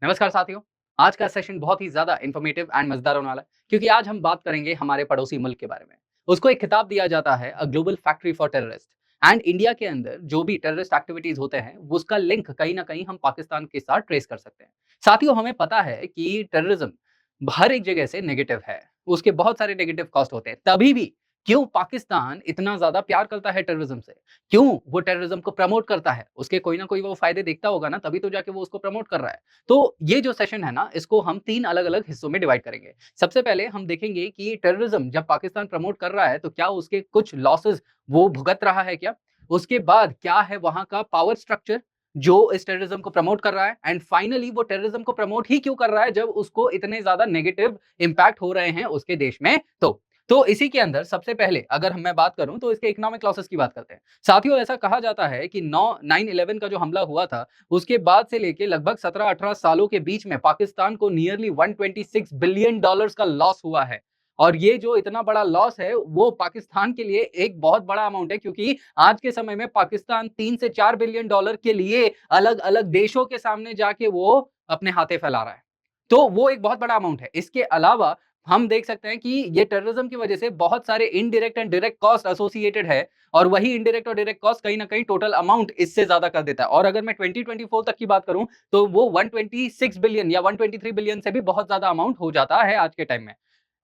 नमस्कार साथियों। आज का सेशन बहुत ही ज्यादा इन्फॉर्मेटिव एंड मजेदार होने वाला है क्योंकि आज हम बात करेंगे हमारे पड़ोसी मुल्क के बारे में। उसको एक खिताब दिया जाता है a global factory for terrorist. And India के अंदर जो भी टेररिस्ट एक्टिविटीज होते हैं उसका लिंक कहीं ना कहीं हम पाकिस्तान के साथ ट्रेस कर सकते हैं। साथियों, हमें पता है कि टेररिज्म हर एक जगह से नेगेटिव है। उसके बहुत सारे नेगेटिव कॉस्ट होते हैं, तभी भी क्यों पाकिस्तान इतना ज्यादा प्यार करता है टेररिज्म से, क्यों वो टेररिज्म को प्रमोट करता है, उसके कोई ना कोई वो फायदे देखता होगा ना, तभी तो जाके वो उसको प्रमोट कर रहा है। तो ये जो सेशन है ना, इसको हम 3 अलग-अलग हिस्सों में डिवाइड करेंगे। सबसे पहले हम देखेंगे कि टेररिज्म जब पाकिस्तान प्रमोट कर रहा है, तो क्या उसके कुछ लॉसेस वो भुगत रहा है क्या? उसके बाद क्या है वहाँ का पावर स्ट्रक्चर जो इस टेररिज्म को प्रमोट कर रहा है? एंड फाइनली वो टेररिज्म को प्रमोट ही क्यों कर रहा है जब उसको इतने ज़्यादा नेगेटिव इम्पैक्ट हो रहे हैं उसके देश में तो? तो इसी के अंदर सबसे पहले अगर मैं बात करूँ तो इसके इकोनॉमिक लॉसेस की बात करते हैं। साथियों, ऐसा कहा जाता है कि 9/11 का जो हमला हुआ था, उसके बाद से लेके लगभग 17-18 सालों के बीच में पाकिस्तान को नियरली 126 बिलियन डॉलर्स का लॉस हुआ है। और ये जो इतना बड़ा लॉस है, वो पाकिस्तान के लिए एक बहुत बड़ा अमाउंट है क्योंकि आज के समय में पाकिस्तान 3 से 4 बिलियन डॉलर के लिए अलग-अलग देशों के सामने जाके वो अपने हाथे फैला रहा है। तो वो एक बहुत बड़ा अमाउंट है। इसके अलावा हम देख सकते हैं कि ये टेररिज्म की वजह से बहुत सारे indirect and direct cost associated है और वही इनडायरेक्ट और डायरेक्ट कॉस्ट कहीं न कहीं टोटल अमाउंट इससे ज़्यादा कर देता है। और अगर मैं 2024 तक की बात करूँ, तो वो 126 बिलियन या 123 बिलियन से भी बहुत ज़्यादा अमाउंट हो जाता है आज के टाइम में।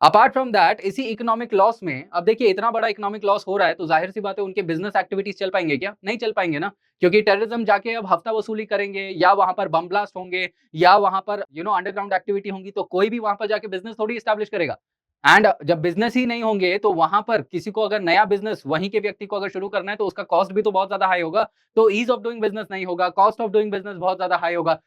अपार्ट फ्रॉम दैट, इसी इकोनॉमिक लॉस में अब देखिए इतना बड़ा इकोनॉमिक लॉस हो रहा है, तो ज़ाहिर-सी बात है उनके बिज़नेस एक्टिविटीज़ चल पाएँगे क्या? नहीं चल पाएँगे ना, क्योंकि टेररिज्म जाके अब हफ्ता वसूली करेंगे या वहाँ पर बम ब्लास्ट होंगे या वहाँ पर अंडरग्राउंड एक्टिविटी होंगी, तो कोई भी वहाँ पर जाके बिज़नेस थोड़ी एस्टैब्लिश करेगा। एंड जब बिज़नेस ही नहीं होंगे, तो वहाँ पर किसी को अगर नया बिज़नेस वहीं के व्यक्ति को अगर शुरू करना है, तो उसका कॉस्ट भी तो बहुत ज़्यादा हाई होगा। तो ईज़ ऑफ डूइंग बिज़नेस नहीं होगा, कॉस्ट ऑफ डूइंग बिज़नेस बहुत ज़्यादा हाई होगा।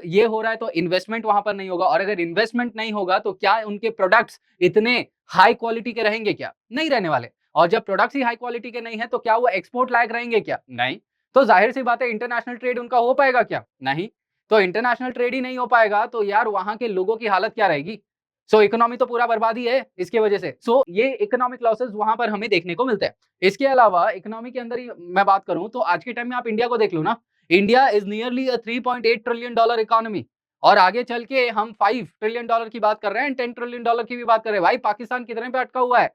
ये हो रहा है तो इन्वेस्टमेंट वहाँ पर नहीं होगा और अगर इन्वेस्टमेंट नहीं होगा, तो क्या उनके प्रोडक्ट्स इतने हाई क्वालिटी के रहेंगे क्या? नहीं रहने वाले। और जब प्रोडक्ट्स ही हाई क्वालिटी के नहीं है, तो क्या वो एक्सपोर्ट लायक रहेंगे क्या? नहीं। तो ज़ाहिर-सी बात है इंटरनेशनल ट्रेड उनका हो पाएगा क्या? नहीं। तो इंटरनेशनल ट्रेड ही नहीं हो पाएगा, तो यार वहाँ के लोगों की हालत क्या रहेगी? सो इकोनॉमी तो पूरा बर्बाद ही है इसकी वजह से। सो ये इकोनॉमिक लॉसेस वहाँ पर हमें देखने को मिलते हैं। इसके अलावा इकोनॉमी के अंदर ही मैं बात करूँ तो आज के टाइम में आप इंडिया को देख लो ना, India is nearly a 3.8 trillion dollar economy और आगे चल के हम 5 ट्रिलियन डॉलर की बात कर रहे हैं, 10 ट्रिलियन डॉलर की भी बात कर रहे हैं। भाई पाकिस्तान कितने पे अटका हुआ है?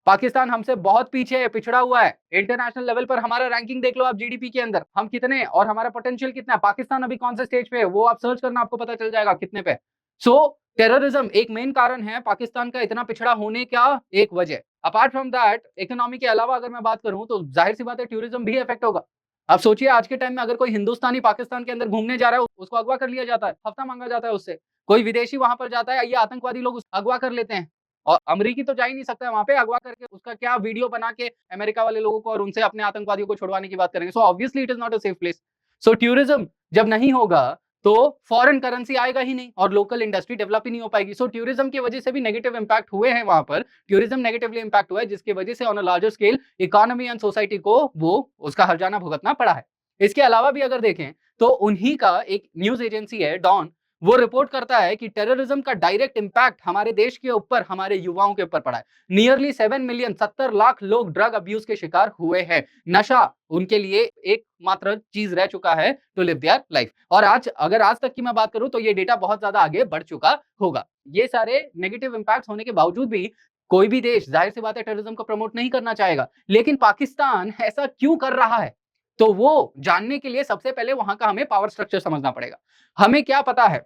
पाकिस्तान हमसे बहुत पीछे है, पिछड़ा हुआ है। इंटरनेशनल लेवल पर हमारा रैंकिंग देख लो आप जीडीपी के अंदर, हम कितने और हमारा पोटेंशियल कितना है। पाकिस्तान अभी कौन से स्टेज पे है, वो आप सर्च करना आपको पता चल जाएगा कितने पे। सो टेररिज्म एक मेन कारण है पाकिस्तान का इतना पिछड़ा होने का एक वजह। अपार्ट फ्रॉम दैट इकोनॉमी के अलावा अगर मैं बात करूँ तो ज़ाहिर-सी बात है टूरिज्म भी इफेक्ट होगा। आप सोचिए आज के टाइम में अगर कोई हिंदुस्तानी पाकिस्तान के अंदर घूमने जा रहा है, उसको अगवा कर लिया जाता है, हफ्ता माँगा जाता है उससे। कोई विदेशी वहाँ पर जाता है, ये आतंकवादी लोग उस अगवा कर लेते हैं। और अमरीकी तो जा ही नहीं सकता है वहाँ पे, अगवा करके उसका क्या वीडियो बना के अमेरिका वाले लोगों को और उनसे अपने आतंकवादियों को छुड़वाने की बात करेंगे। So obviously it is not a safe place. So tourism जब नहीं होगा, तो फॉरेन करेंसी आएगा ही नहीं और लोकल इंडस्ट्री डेवलप ही नहीं हो पाएगी। सो टूरिज्म की वजह से भी नेगेटिव इम्पैक्ट हुए हैं वहाँ पर। टूरिज्म नेगेटिवली इम्पैक्ट हुआ है जिसकी वजह से on a larger scale economy and society को वो उसका हर्जाना भुगतना पड़ा है। इसके अलावा भी अगर देखें, तो उन्हीं का एक न्यूज़ एजेंसी है डॉन, वो रिपोर्ट करता है कि टेररिज्म का डायरेक्ट इम्पैक्ट हमारे देश के ऊपर, हमारे युवाओं के ऊपर पड़ा है। नियरली 7 मिलियन 70 लाख लोग ड्रग अब्यूज के शिकार हुए हैं। नशा उनके लिए एकमात्र चीज रह चुका है टू लिव देयर लाइफ। और आज तक की मैं बात करूं तो ये डेटा बहुत ज्यादा आगे बढ़ चुका होगा। ये सारे नेगेटिव इम्पैक्ट होने के बावजूद भी कोई भी देश जाहिर सी बात है टेररिज्म को प्रमोट नहीं करना चाहेगा, लेकिन पाकिस्तान ऐसा क्यों कर रहा है? तो वो जानने के लिए सबसे पहले वहां का हमें पावर स्ट्रक्चर समझना पड़ेगा। हमें क्या पता है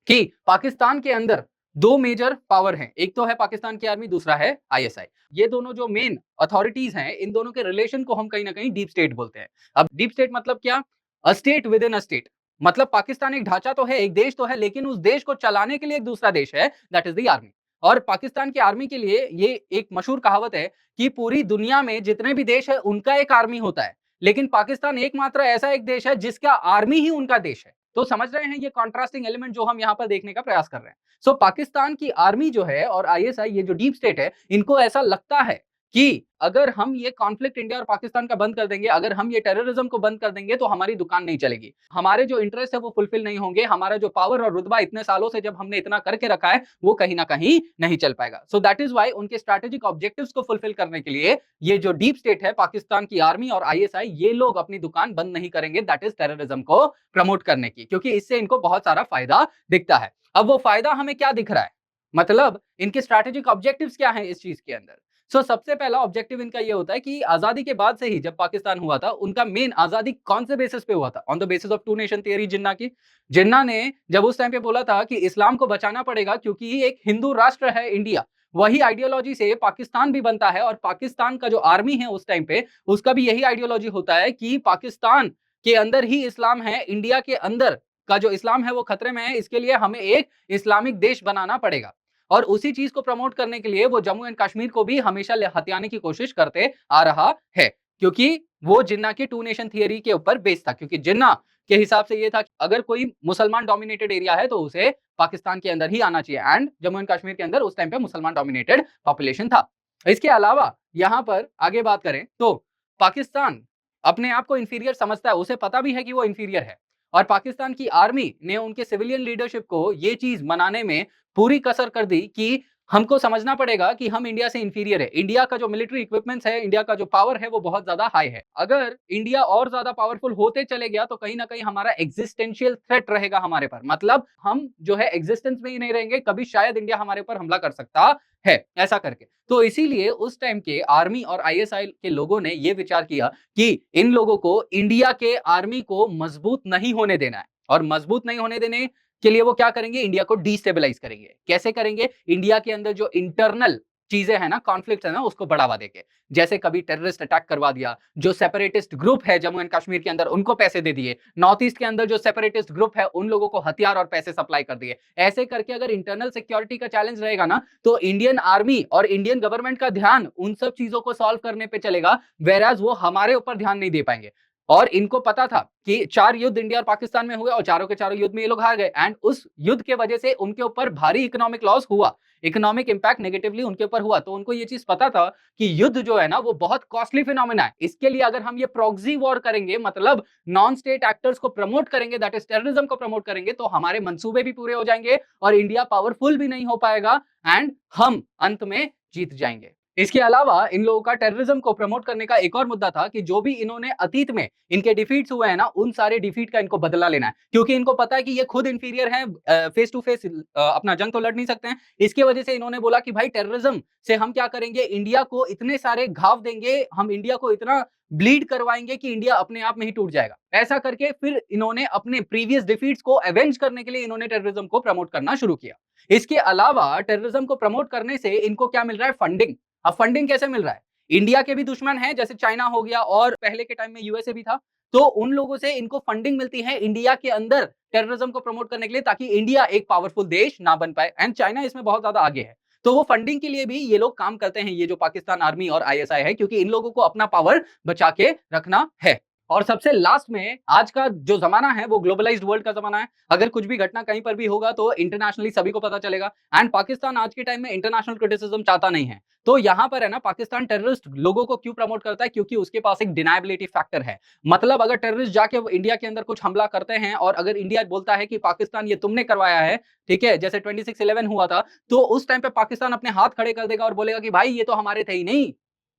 कि पाकिस्तान के अंदर 2 मेजर पावर हैं। एक तो है पाकिस्तान की आर्मी, दूसरा है आईएसआई। ये दोनों जो मेन अथॉरिटीज़ हैं, इन दोनों के रिलेशन को हम कहीं न कहीं डीप स्टेट बोलते हैं। अब डीप स्टेट मतलब क्या? A state with in a state. मतलब पाकिस्तान एक ढांचा तो है, एक देश तो है, लेकिन उस देश को चलाने के लिए एक दूसरा देश है, दैट इज़ द आर्मी। और पाकिस्तान की आर्मी के लिए ये एक मशहूर कहावत है कि पूरी दुनिया में जितने भी देश हैं, उनका एक आर्मी होता है। लेकिन पाकिस्तान एकमात्र ऐसा एक देश है जिसका आर्मी ही उनका देश है। तो समझ रहे हैं ये कॉन्ट्रास्टिंग एलिमेंट जो हम यहाँ पर देखने का प्रयास कर रहे हैं। सो पाकिस्तान की आर्मी जो है और आईएसआई, ये जो डीप स्टेट है, इनको ऐसा लगता है कि अगर हम ये कॉन्फ्लिक्ट इंडिया और पाकिस्तान का बंद कर देंगे, अगर हम ये टेररिज्म को बंद कर देंगे तो हमारी दुकान नहीं चलेगी, हमारे जो इंटरेस्ट है वो फुलफिल नहीं होंगे, हमारा जो पावर और रुतबा इतने सालों से जब हमने इतना करके रखा है वो कहीं ना कहीं नहीं चल पाएगा। सो दैट इज वाई उनके स्ट्रेटेजिक ऑब्जेक्टिव्स को फुलफिल करने के लिए ये जो डीप स्टेट है, पाकिस्तान की आर्मी और आईएसआई, ये लोग अपनी दुकान बंद नहीं करेंगे, दैट इज टेररिज्म को प्रमोट करने की, क्योंकि इससे इनको बहुत सारा फायदा दिखता है। अब वो फायदा हमें क्या दिख रहा है, मतलब इनके स्ट्रैटेजिक ऑब्जेक्टिव्स क्या हैं इस चीज के अंदर। सबसे पहला ऑब्जेक्टिव इनका ये होता है कि आजादी के बाद से ही जब पाकिस्तान हुआ था, उनका मेन आजादी कौन से बेसिस पे हुआ था, on the basis of two nation theory Jinnah की। जिन्ना ने जब उस टाइम पे बोला था कि इस्लाम को बचाना पड़ेगा क्योंकि एक हिंदू राष्ट्र है इंडिया, वही आइडियोलॉजी से पाकिस्तान भी बनता है, और पाकिस्तान का जो आर्मी है उस टाइम पे, उसका भी यही आइडियोलॉजी होता है कि पाकिस्तान के अंदर ही इस्लाम है, इंडिया के अंदर का जो इस्लाम है वो खतरे में है, इसके लिए हमें एक इस्लामिक देश बनाना पड़ेगा। और उसी चीज को प्रमोट करने के लिए वो जम्मू एंड कश्मीर को भी हमेशा हथियाने की कोशिश करते आ रहा है, क्योंकि वो जिन्ना के टू नेशन थियरी के ऊपर बेस्ड था। क्योंकि जिन्ना के हिसाब से ये था कि अगर कोई मुसलमान डोमिनेटेड एरिया है तो उसे पाकिस्तान के अंदर ही आना चाहिए, एंड जम्मू एंड कश्मीर के अंदर उस टाइम पे मुसलमान डोमिनेटेड पॉपुलेशन था। इसके अलावा यहां पर आगे बात करें तो पाकिस्तान अपने आप को इंफीरियर समझता है, उसे पता भी है कि वो इंफीरियर है, और पाकिस्तान की आर्मी ने उनके सिविलियन लीडरशिप को ये चीज मनाने में पूरी कसर कर दी कि हमको समझना पड़ेगा कि हम इंडिया से इंफीरियर है, इंडिया का जो मिलिट्री इक्विपमेंट्स है, इंडिया का जो पावर है वो बहुत ज्यादा हाई है। अगर इंडिया और ज्यादा पावरफुल होते चले गया तो कहीं ना कहीं हमारा एग्जिस्टेंशियल थ्रेट रहेगा हमारे पर, मतलब हम जो है एग्जिस्टेंस में ही नहीं रहेंगे, कभी शायद इंडिया हमारे ऊपर हमला कर सकता है, ऐसा करके। तो इसीलिए उस टाइम के आर्मी और आईएसआई के लोगों ने यह विचार किया कि इन लोगों को इंडिया के आर्मी को मजबूत नहीं होने देना है, और मजबूत नहीं होने देने के लिए वो क्या करेंगे, इंडिया को डिस्टेबलाइज करेंगे। कैसे करेंगे, इंडिया के अंदर जो इंटरनल चीजें हैं ना, कॉन्फ्लिक्ट है ना, उसको बढ़ावा देके, जैसे कभी टेररिस्ट अटैक करवा दिया, जो सेपरेटिस्ट ग्रुप है जम्मू एंड कश्मीर के अंदर उनको पैसे दे दिए, नॉर्थ ईस्ट के अंदर जो सेपरेटिस्ट ग्रुप है उन लोगों को हथियार और पैसे सप्लाई कर दिए। ऐसे करके अगर इंटरनल सिक्योरिटी का चैलेंज रहेगा ना, तो इंडियन आर्मी और इंडियन गवर्नमेंट का ध्यान उन सब चीजों को सॉल्व करने पे चलेगा, वेराज वो हमारे ऊपर ध्यान नहीं दे पाएंगे। और इनको पता था कि 4 युद्ध इंडिया और पाकिस्तान में हुए और चारों के चारों युद्ध में ये लोग हार गए, एंड उस युद्ध के वजह से उनके ऊपर भारी इकोनॉमिक लॉस हुआ, इकोनॉमिक इंपैक्ट नेगेटिवली उनके ऊपर हुआ। तो उनको ये चीज पता था कि युद्ध जो है ना वो बहुत कॉस्टली फिनोमेना है, इसके लिए अगर हम ये प्रॉक्सी वॉर करेंगे, मतलब नॉन स्टेट एक्टर्स को प्रमोट करेंगे, दैट इज टेररिज्म को प्रमोट करेंगे, तो हमारे मंसूबे भी पूरे हो जाएंगे और इंडिया पावरफुल भी नहीं हो पाएगा, एंड हम अंत में जीत जाएंगे। इसके अलावा इन लोगों का टेररिज्म को प्रमोट करने का एक और मुद्दा था कि जो भी इन्होंने अतीत में इनके डिफीट्स हुए हैं ना, उन सारे डिफीट का इनको बदला लेना है, क्योंकि इनको पता है कि ये खुद इंफीरियर हैं, फेस टू फेस अपना जंग तो लड़ नहीं सकते हैं। इसकी वजह से इन्होंने बोला कि भाई टेररिज्म से हम क्या करेंगे, इंडिया को इतने सारे घाव देंगे, हम इंडिया को इतना ब्लीड करवाएंगे कि इंडिया अपने आप में ही टूट जाएगा। ऐसा करके फिर इन्होंने अपने प्रीवियस डिफीट्स को अवेंज करने के लिए इन्होंने टेररिज्म को प्रमोट करना शुरू किया। इसके अलावा टेररिज्म को प्रमोट करने से इनको क्या मिल रहा है, फंडिंग। अब फंडिंग कैसे मिल रहा है, इंडिया के भी दुश्मन हैं जैसे चाइना हो गया, और पहले के टाइम में यूएसए भी था, तो उन लोगों से इनको फंडिंग मिलती है इंडिया के अंदर टेररिज्म को प्रमोट करने के लिए, ताकि इंडिया एक पावरफुल देश ना बन पाए, एंड चाइना इसमें बहुत ज्यादा आगे है। तो वो फंडिंग के लिए भी ये लोग काम करते हैं, ये जो पाकिस्तान आर्मी और आईएसआई है, क्योंकि इन लोगों को अपना पावर बचा के रखना है। और सबसे लास्ट में, आज का जो जमाना है वो ग्लोबलाइज्ड वर्ल्ड का जमाना है, अगर कुछ भी घटना कहीं पर भी होगा तो इंटरनेशनली सभी को पता चलेगा, एंड पाकिस्तान आज के टाइम में इंटरनेशनल क्रिटिसिज्म चाहता नहीं है। तो यहां पर है ना, पाकिस्तान टेररिस्ट लोगों को क्यों प्रमोट करता है, क्योंकि उसके पास एक डिनायबिलिटी फैक्टर है। मतलब अगर टेररिस्ट जाके इंडिया के अंदर कुछ हमला करते हैं और अगर इंडिया बोलता है कि पाकिस्तान ये तुमने करवाया है, ठीक है, जैसे 26/11 हुआ था, तो उस टाइम पे पाकिस्तान अपने हाथ खड़े कर देगा और बोलेगा कि भाई ये तो हमारे थे ही नहीं,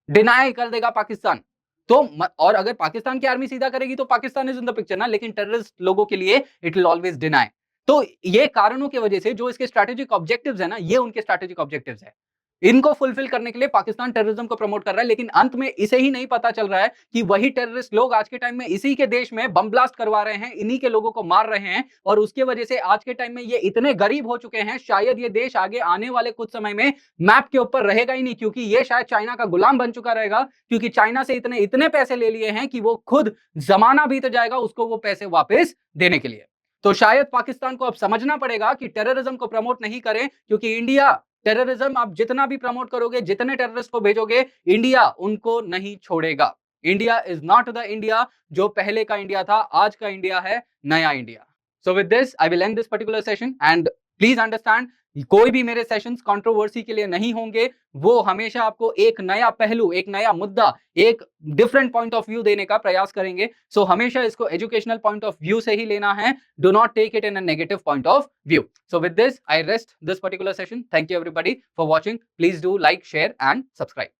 डिनाई कर देगा पाकिस्तान। तो और अगर पाकिस्तान की आर्मी सीधा करेगी तो Pakistan is in the picture ना, लेकिन टेररिस्ट लोगों के लिए इट विल ऑलवेज डिनाई। तो ये कारणों की वजह से जो इसके स्ट्रैटेजिक ऑब्जेक्टिव्स है ना, ये उनके स्ट्रैटेजिक ऑब्जेक्टिव्स है, इनको फुलफिल करने के लिए पाकिस्तान टेररिज्म को प्रमोट कर रहा है। लेकिन अंत में इसे ही नहीं पता चल रहा है कि वही टेररिस्ट लोग आज के टाइम में इसी के देश में बम ब्लास्ट करवा रहे हैं, इन्हीं के लोगों को मार रहे हैं, और उसके वजह से आज के टाइम में ये इतने गरीब हो चुके हैं, शायद ये देश आगे आने वाले कुछ समय में मैप के ऊपर रहेगा ही नहीं, क्योंकि ये शायद चाइना का गुलाम बन चुका रहेगा, क्योंकि चाइना से इतने इतने पैसे ले लिए हैं कि वो खुद जमाना बीत जाएगा उसको वो पैसे वापस देने के लिए। तो शायद पाकिस्तान को अब समझना पड़ेगा कि टेररिज्म को प्रमोट नहीं करें, क्योंकि इंडिया टेररिज्म आप जितना भी प्रमोट करोगे, जितने टेररिस्ट को भेजोगे, इंडिया उनको नहीं छोड़ेगा। India is not the India जो पहले का इंडिया था, आज का इंडिया है नया India. So with this I will and this particular session, and please understand, कोई भी मेरे सेशंस कंट्रोवर्सी के लिए नहीं होंगे, वो हमेशा आपको एक नया पहलू, एक नया मुद्दा, एक डिफरेंट पॉइंट ऑफ व्यू देने का प्रयास करेंगे। सो हमेशा इसको एजुकेशनल पॉइंट ऑफ व्यू से ही लेना है, do not take it in a negative point of view. So with this, I rest this particular session. Thank you everybody for watching. Please do like, share and subscribe.